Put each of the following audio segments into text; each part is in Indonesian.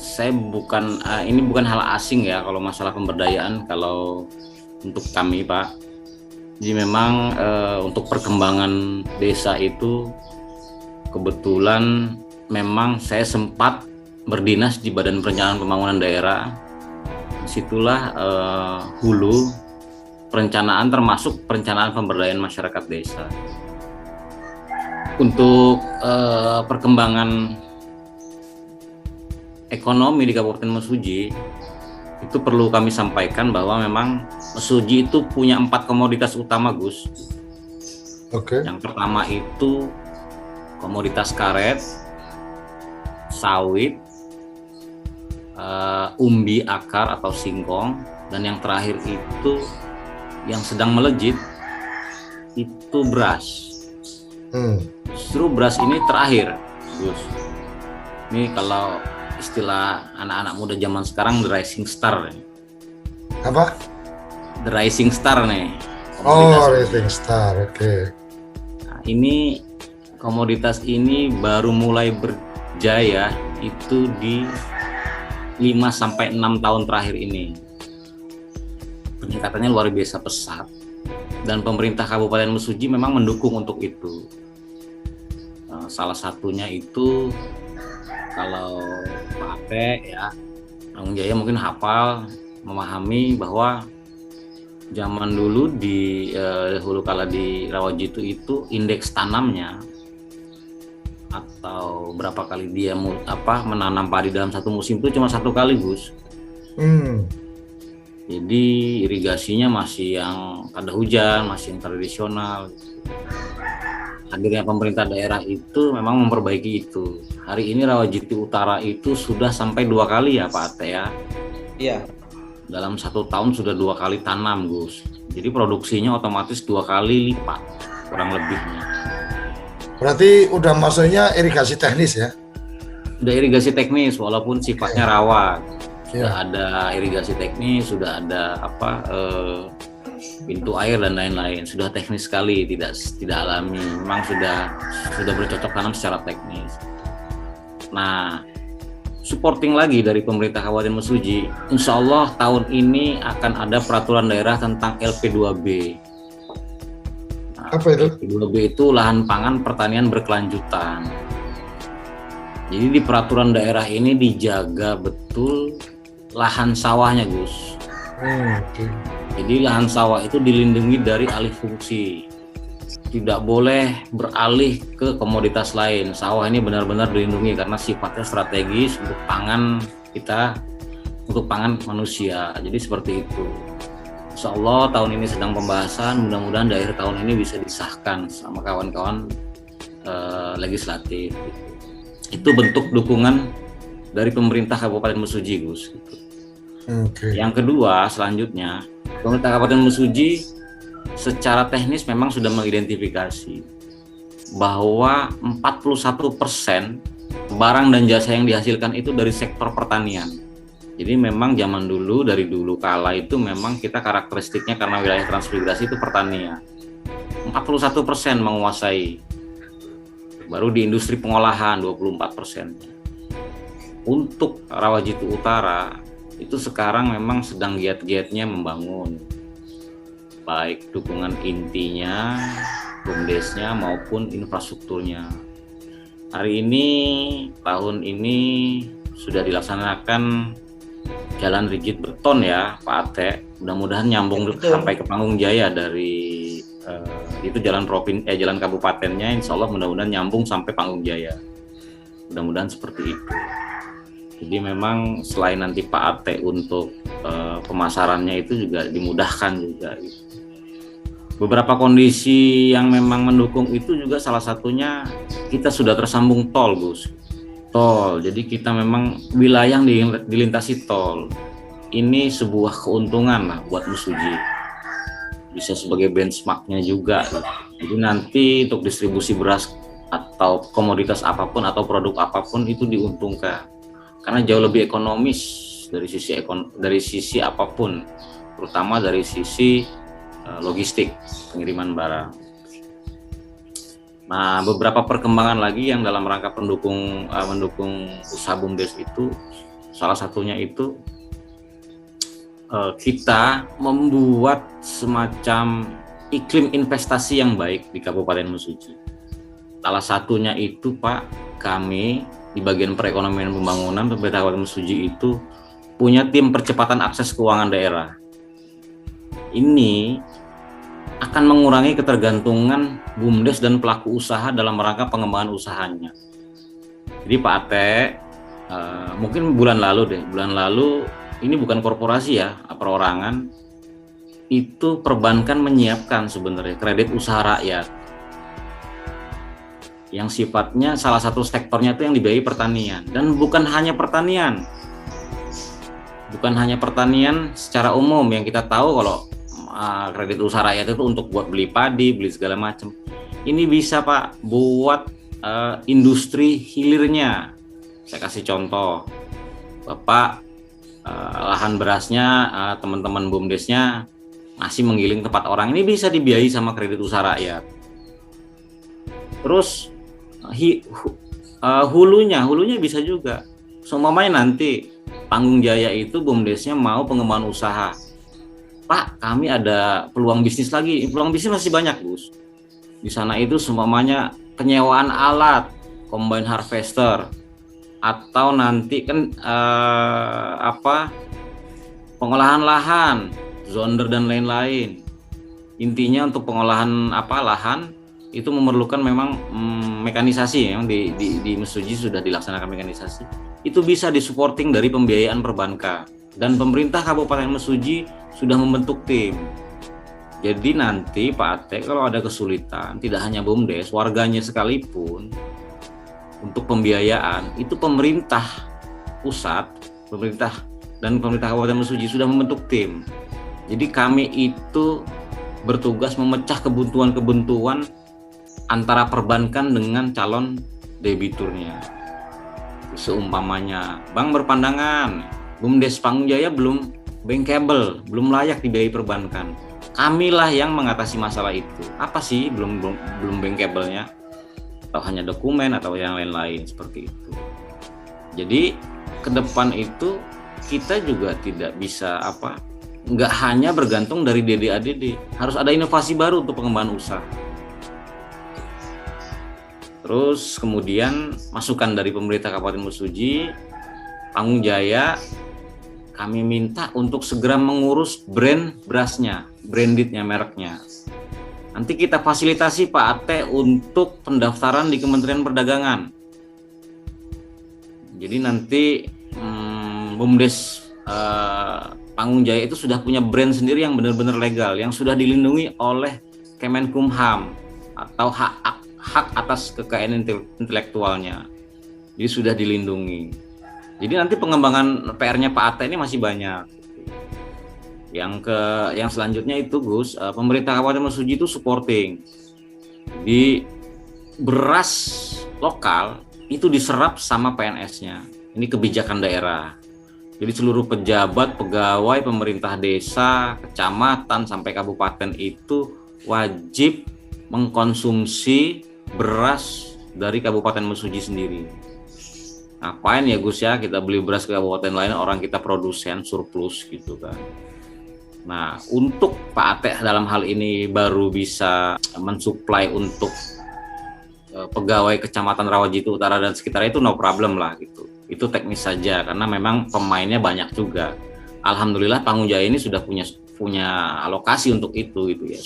saya bukan ini bukan hal asing ya kalau masalah pemberdayaan kalau untuk kami Pak. Jadi memang untuk perkembangan desa itu kebetulan memang saya sempat berdinas di Badan Perencanaan Pembangunan Daerah. Disitulah hulu perencanaan termasuk perencanaan pemberdayaan masyarakat desa. Untuk perkembangan ekonomi di Kabupaten Mesuji itu perlu kami sampaikan bahwa memang Mesuji itu punya 4 komoditas utama, Gus. Oke. Yang pertama itu komoditas karet, sawit, umbi akar atau singkong, dan yang terakhir itu yang sedang melejit itu beras. Justru beras ini terakhir, Gus. Ini kalau istilah anak-anak muda zaman sekarang the rising star. Apa? The rising star nih. Oh, rising star, oke. Nah, ini komoditas ini baru mulai berjaya itu di 5-6 tahun terakhir ini. Peningkatannya luar biasa pesat dan pemerintah Kabupaten Mesuji memang mendukung untuk itu. Salah satunya itu kalau Pak Ate ya, Bang Jaya mungkin hafal, memahami bahwa zaman dulu di hulu kala di Rawajitu itu indeks tanamnya atau berapa kali dia menanam padi dalam satu musim itu cuma 1 kali, Gus. Jadi irigasinya masih yang ada hujan, masih yang tradisional. Akhirnya pemerintah daerah itu memang memperbaiki itu. Hari ini Rawajitu Utara itu sudah sampai 2 kali ya Pak Ate ya. Iya. Dalam 1 tahun sudah 2 kali tanam, Gus. Jadi produksinya otomatis 2 kali lipat kurang lebihnya. Berarti udah maksudnya irigasi teknis ya? Sudah irigasi teknis walaupun sifatnya rawa. Sudah Ya. ada irigasi teknis, sudah ada pintu air dan lain-lain. Sudah teknis sekali, tidak alami. Memang sudah bercocok tanam secara teknis. Nah, supporting lagi dari pemerintah Kabupaten Mesuji, insya Allah tahun ini akan ada peraturan daerah tentang LP2B. Nah, Apa itu? LP2B itu lahan pangan pertanian berkelanjutan. Jadi di peraturan daerah ini dijaga betul lahan sawahnya, Gus. Oke. Jadi lahan sawah itu dilindungi dari alih fungsi. Tidak boleh beralih ke komoditas lain. Sawah ini benar-benar dilindungi karena sifatnya strategis untuk pangan kita, untuk pangan manusia. Jadi seperti itu. Insya Allah tahun ini sedang pembahasan, mudah-mudahan di akhir tahun ini bisa disahkan sama kawan-kawan legislatif. Itu bentuk dukungan dari pemerintah Kabupaten Mesuji, Gus. Oke. Yang kedua, selanjutnya, pemerintah Kabupaten Mesuji secara teknis memang sudah mengidentifikasi bahwa 41% barang dan jasa yang dihasilkan itu dari sektor pertanian. Jadi memang zaman dulu, dari dulu kala itu memang kita karakteristiknya karena wilayah transmigrasi itu pertanian. 41% menguasai. Baru di industri pengolahan 24%. Untuk Rawajitu Utara itu sekarang memang sedang giat-giatnya membangun baik dukungan intinya, BUMDesnya maupun infrastrukturnya. Hari ini, tahun ini sudah dilaksanakan jalan rigid beton ya Pak Ate. Mudah-mudahan nyambung sampai ke Panggung Jaya dari itu jalan jalan kabupatennya, insya Allah mudah-mudahan nyambung sampai Panggung Jaya. Mudah-mudahan seperti itu. Jadi memang selain nanti Pak Ate untuk pemasarannya itu juga dimudahkan juga. Beberapa kondisi yang memang mendukung itu juga salah satunya kita sudah tersambung tol, Gus. Tol, jadi kita memang wilayah yang dilintasi tol. Ini sebuah keuntungan lah buat Mesuji. Bisa sebagai benchmarknya juga. Jadi nanti untuk distribusi beras atau komoditas apapun atau produk apapun itu diuntungkan. Karena jauh lebih ekonomis dari sisi apapun, terutama dari sisi logistik pengiriman barang. Nah, beberapa perkembangan lagi yang dalam rangka mendukung usaha BUMDes itu, Salah satunya itu kita membuat semacam iklim investasi yang baik di Kabupaten Mesuji. Salah satunya itu Pak, kami di bagian perekonomian dan pembangunan pemerintah Kabupaten Mesuji itu punya tim percepatan akses keuangan daerah. Ini akan mengurangi ketergantungan BUMDes dan pelaku usaha dalam rangka pengembangan usahanya. Jadi Pak Ate, mungkin bulan lalu ini bukan korporasi ya, perorangan, itu perbankan menyiapkan sebenarnya kredit usaha rakyat yang sifatnya salah satu sektornya itu yang dibiayai pertanian, dan bukan hanya pertanian secara umum yang kita tahu kalau kredit usaha rakyat itu untuk buat beli padi, beli segala macam. Ini bisa Pak buat industri hilirnya. Saya kasih contoh, Bapak lahan berasnya teman-teman BUMDesnya masih menggiling tempat orang, ini bisa dibiayai sama kredit usaha rakyat. Terus hulunya bisa juga. Seumpamanya nanti Panggung Jaya itu BUMDesnya mau pengembangan usaha, Pak, kami ada peluang bisnis lagi. Peluang bisnis masih banyak, Gus. Di sana itu seumpamanya penyewaan alat, combine harvester, atau nanti kan pengolahan lahan, zonder dan lain-lain. Intinya untuk pengolahan lahan itu memerlukan memang mekanisasi, yang di Mesuji sudah dilaksanakan mekanisasi. Itu bisa disupporting dari pembiayaan perbankan, dan pemerintah Kabupaten Mesuji sudah membentuk tim. Jadi nanti Pak Ate kalau ada kesulitan, tidak hanya BUMDes, warganya sekalipun, untuk pembiayaan itu pemerintah pusat, pemerintah Kabupaten Mesuji sudah membentuk tim. Jadi kami itu bertugas memecah kebuntuan-kebuntuan antara perbankan dengan calon debiturnya. Seumpamanya bank berpandangan BUMDes Panggung Jaya belum bankable, belum layak dibiayai perbankan. Kamilah yang mengatasi masalah itu. Apa sih belum bankable-nya? Atau hanya dokumen atau yang lain-lain seperti itu. Jadi ke depan itu kita juga tidak bisa nggak hanya bergantung dari DD-ADD, harus ada inovasi baru untuk pengembangan usaha. Terus kemudian masukan dari pemerintah Kabupaten Mesuji, Panggung Jaya, kami minta untuk segera mengurus brand berasnya, brandednya, mereknya. Nanti kita fasilitasi Pak Ate untuk pendaftaran di Kementerian Perdagangan. Jadi nanti BUMDes Panggung Jaya itu sudah punya brand sendiri yang benar-benar legal, yang sudah dilindungi oleh Kemenkumham atau hak atas kekayaan intelektualnya. Jadi sudah dilindungi. Jadi nanti pengembangan PR-nya Pak Ate ini masih banyak. Yang selanjutnya itu Gus, pemerintah Kabupaten Mesuji itu supporting. Di beras lokal itu diserap sama PNS-nya. Ini kebijakan daerah. Jadi seluruh pejabat, pegawai pemerintah desa, kecamatan sampai kabupaten itu wajib mengkonsumsi beras dari Kabupaten Mesuji sendiri. Ngapain ya Gus ya kita beli beras ke kabupaten lain, orang kita produsen surplus gitu kan. Nah, untuk Pak Ate dalam hal ini baru bisa mensuplai untuk pegawai Kecamatan Rawajitu Utara dan sekitarnya itu no problem lah gitu. Itu teknis saja karena memang pemainnya banyak juga. Alhamdulillah Panggung Jaya ini sudah punya alokasi untuk itu gitu ya.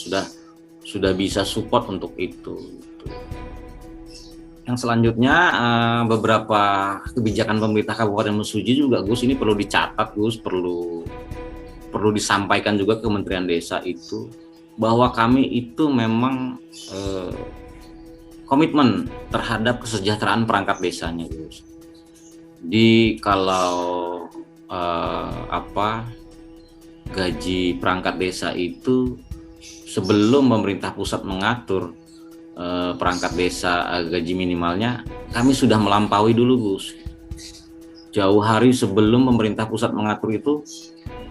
Sudah bisa support untuk itu gitu. Yang selanjutnya beberapa kebijakan pemerintah Kabupaten Mesuji juga Gus, ini perlu dicatat Gus, perlu disampaikan juga ke Kementerian Desa itu bahwa kami itu memang komitmen terhadap kesejahteraan perangkat desanya Gus. Di kalau gaji perangkat desa itu sebelum pemerintah pusat mengatur perangkat desa gaji minimalnya, kami sudah melampaui dulu Gus. Jauh hari sebelum pemerintah pusat mengatur itu,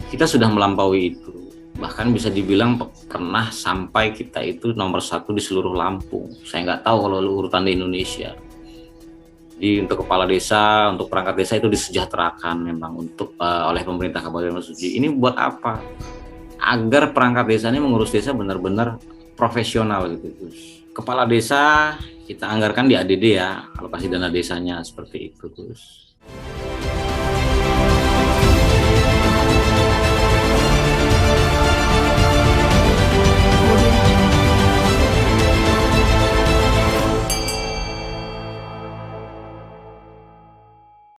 kita sudah melampaui itu. Bahkan bisa dibilang pernah sampai kita itu nomor 1 di seluruh Lampung. Saya nggak tahu kalau urutan di Indonesia. Jadi untuk kepala desa, untuk perangkat desa itu disejahterakan memang untuk oleh pemerintah Kabupaten Mesuji. Ini buat apa? Agar perangkat desa ini mengurus desa benar-benar profesional gitu, Gus. Kepala desa kita anggarkan di ADD ya, alokasi dana desanya seperti itu, Gus.